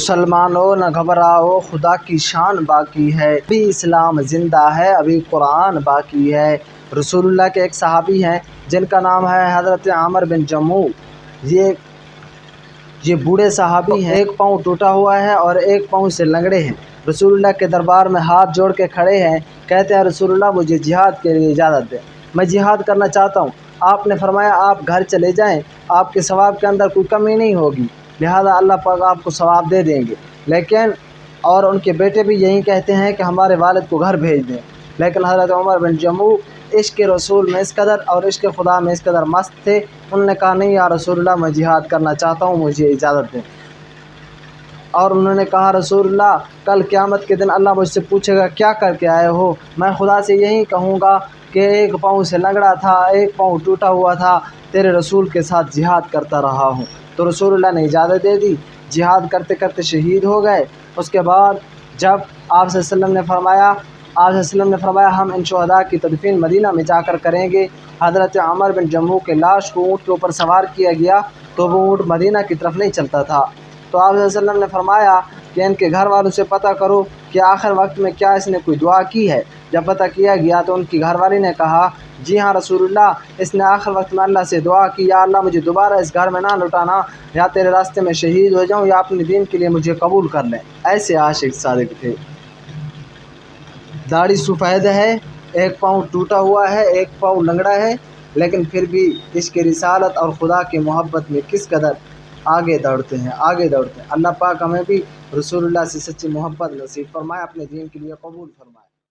مسلمانوں نہ گھبراؤ، خدا کی شان باقی ہے، ابھی اسلام زندہ ہے، ابھی قرآن باقی ہے۔ رسول اللہ کے ایک صحابی ہیں جن کا نام ہے حضرت عامر بن جموح۔ یہ بوڑھے صحابی ہیں، ایک پاؤں ٹوٹا ہوا ہے اور ایک پاؤں سے لنگڑے ہیں۔ رسول اللہ کے دربار میں ہاتھ جوڑ کے کھڑے ہیں، کہتے ہیں رسول اللہ مجھے جہاد کے لیے اجازت دیں، میں جہاد کرنا چاہتا ہوں۔ آپ نے فرمایا آپ گھر چلے جائیں، آپ کے ثواب کے اندر کوئی کمی نہیں ہوگی، لہذا اللہ پاک آپ کو ثواب دے دیں گے۔ لیکن اور ان کے بیٹے بھی یہی کہتے ہیں کہ ہمارے والد کو گھر بھیج دیں، لیکن حضرت عمر بن جموح عشق رسول میں اس قدر اور عشق خدا میں اس قدر مست تھے، انہوں نے کہا نہیں یا رسول اللہ میں جہاد کرنا چاہتا ہوں، مجھے اجازت دیں۔ اور انہوں نے کہا رسول اللہ کل قیامت کے دن اللہ مجھ سے پوچھے گا کیا کر کے آئے ہو، میں خدا سے یہی کہوں گا کہ ایک پاؤں سے لنگڑا تھا، ایک پاؤں ٹوٹا ہوا تھا، تیرے رسول کے ساتھ جہاد کرتا رہا ہوں۔ تو رسول اللہ نے اجازت دے دی، جہاد کرتے کرتے شہید ہو گئے۔ اس کے بعد جب آپ صلی اللہ علیہ وسلم نے فرمایا ہم ان شہداء کی تدفین مدینہ میں جا کر کریں گے، حضرت عمر بن جموح کے لاش کو اونٹ کے اوپر سوار کیا گیا تو وہ اونٹ مدینہ کی طرف نہیں چلتا تھا۔ تو آپ صلی اللہ علیہ وسلم نے فرمایا کہ ان کے گھر والوں سے پتہ کرو کہ آخر وقت میں کیا اس نے کوئی دعا کی ہے۔ جب پتہ کیا گیا تو ان کی گھر والی نے کہا جی ہاں رسول اللہ، اس نے آخر وقت میں اللہ سے دعا کی یا اللہ مجھے دوبارہ اس گھر میں نہ لوٹانا، یا تیرے راستے میں شہید ہو جاؤں یا اپنے دین کے لیے مجھے قبول کر لیں۔ ایسے عاشق صادق تھے۔ داڑھی سفید ہے، ایک پاؤں ٹوٹا ہوا ہے، ایک پاؤں لنگڑا ہے، لیکن پھر بھی عشق رسالت اور خدا کی محبت میں کس قدر آگے دوڑتے ہیں۔ اللہ پاک ہمیں بھی رسول اللہ سے سچی محبت نصیب فرمائے، اپنے دین کے لیے قبول فرمائے۔